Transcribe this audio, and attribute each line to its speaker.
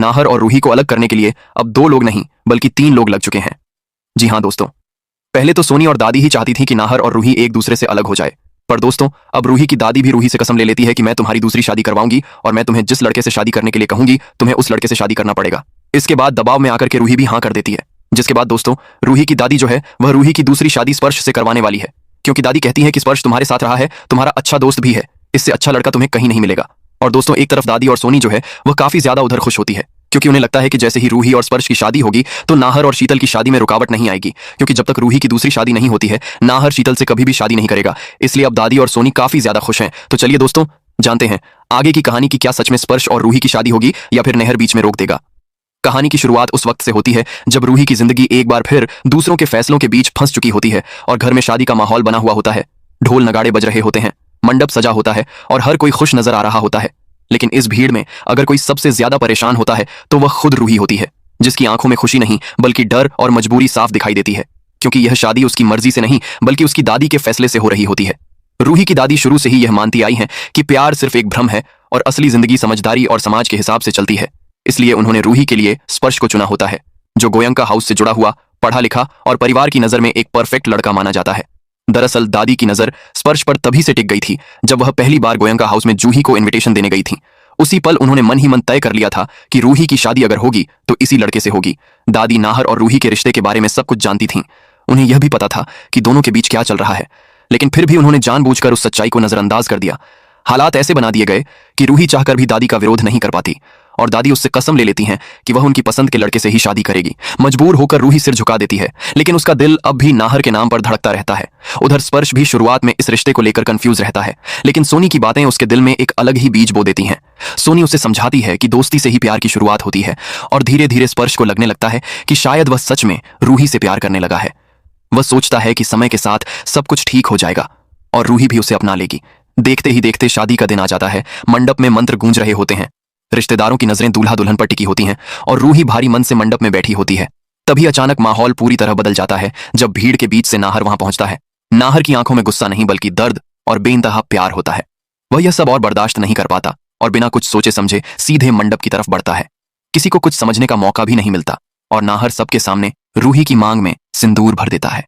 Speaker 1: नाहर और रूही को अलग करने के लिए अब 2 लोग नहीं बल्कि 3 लोग लग चुके हैं। जी हाँ दोस्तों, पहले तो सोनी और दादी ही चाहती थी कि नाहर और रूही एक दूसरे से अलग हो जाए, पर दोस्तों अब रूही की दादी भी रूही से कसम ले लेती है कि मैं तुम्हारी दूसरी शादी करवाऊंगी और मैं तुम्हें जिस लड़के से शादी करने के लिए कहूंगी तुम्हें उस लड़के से शादी करना पड़ेगा। इसके बाद दबाव में आकर के रूही भी हाँ कर देती है, जिसके बाद दोस्तों रूही की दादी जो है वह रूही की दूसरी शादी स्पर्श से करवाने वाली है, क्योंकि दादी कहती है कि स्पर्श तुम्हारे साथ रहा है, तुम्हारा अच्छा दोस्त भी है, इससे अच्छा लड़का तुम्हें कहीं नहीं मिलेगा। और दोस्तों एक तरफ दादी और सोनी जो है वह काफी ज्यादा उधर खुश होती है, क्योंकि उन्हें लगता है कि जैसे ही रूही और स्पर्श की शादी होगी तो नाहर और शीतल की शादी में रुकावट नहीं आएगी, क्योंकि जब तक रूही की दूसरी शादी नहीं होती है नाहर शीतल से कभी भी शादी नहीं करेगा। इसलिए अब दादी और सोनी काफी ज्यादा खुश हैं। तो चलिए दोस्तों जानते हैं आगे की कहानी की क्या सच में स्पर्श और रूही की शादी होगी या फिर नहर बीच में रोक देगा। कहानी की शुरुआत उस वक्त से होती है जब रूही की जिंदगी एक बार फिर दूसरों के फैसलों के बीच फंस चुकी होती है और घर में शादी का माहौल बना हुआ होता है। ढोल नगाड़े बज रहे होते हैं, मंडप सजा होता है और हर कोई खुश नजर आ रहा होता है। लेकिन इस भीड़ में अगर कोई सबसे ज्यादा परेशान होता है तो वह खुद रूही होती है, जिसकी आंखों में खुशी नहीं बल्कि डर और मजबूरी साफ दिखाई देती है, क्योंकि यह शादी उसकी मर्जी से नहीं बल्कि उसकी दादी के फैसले से हो रही होती है। रूही की दादी शुरू से ही यह मानती आई है कि प्यार सिर्फ एक भ्रम है और असली जिंदगी समझदारी और समाज के हिसाब से चलती है। इसलिए उन्होंने रूही के लिए स्पर्श को चुना होता है, जो गोयंका हाउस से जुड़ा हुआ, पढ़ा लिखा और परिवार की नजर में एक परफेक्ट लड़का माना जाता है। दरअसल दादी की नजर स्पर्श पर तभी से टिक गई थी जब वह पहली बार गोयंका हाउस में जूही को इनविटेशन देने गई थी। उसी पल उन्होंने मन ही मन तय कर लिया था कि रूही की शादी अगर होगी तो इसी लड़के से होगी। दादी नाहर और रूही के रिश्ते के बारे में सब कुछ जानती थीं। उन्हें यह भी पता था कि दोनों के बीच क्या चल रहा है, लेकिन फिर भी उन्होंने जानबूझकर उस सच्चाई को नजरअंदाज कर दिया। हालात ऐसे बना दिए गए कि रूही चाहकर भी दादी का विरोध नहीं कर पाती और दादी उससे कसम ले लेती हैं कि वह उनकी पसंद के लड़के से ही शादी करेगी। मजबूर होकर रूही सिर झुका देती है, लेकिन उसका दिल अब भी नाहर के नाम पर धड़कता रहता है। उधर स्पर्श भी शुरुआत में इस रिश्ते को लेकर कंफ्यूज रहता है, लेकिन सोनी की बातें उसके दिल में एक अलग ही बीज बो देती हैं। सोनी उसे समझाती है कि दोस्ती से ही प्यार की शुरुआत होती है और धीरे धीरे स्पर्श को लगने लगता है कि शायद वह सच में रूही से प्यार करने लगा है। वह सोचता है कि समय के साथ सब कुछ ठीक हो जाएगा और रूही भी उसे अपना लेगी। देखते ही देखते शादी का दिन आ जाता है। मंडप में मंत्र गूंज रहे होते हैं, रिश्तेदारों की नजरें दूल्हा दुल्हन पर टिकी होती हैं और रूही भारी मन से मंडप में बैठी होती है। तभी अचानक माहौल पूरी तरह बदल जाता है जब भीड़ के बीच से नाहर वहां पहुंचता है। नाहर की आंखों में गुस्सा नहीं बल्कि दर्द और बेइंतहा प्यार होता है। वह यह सब और बर्दाश्त नहीं कर पाता और बिना कुछ सोचे समझे सीधे मंडप की तरफ बढ़ता है। किसी को कुछ समझने का मौका भी नहीं मिलता और नाहर सबके सामने रूही की मांग में सिंदूर भर देता है।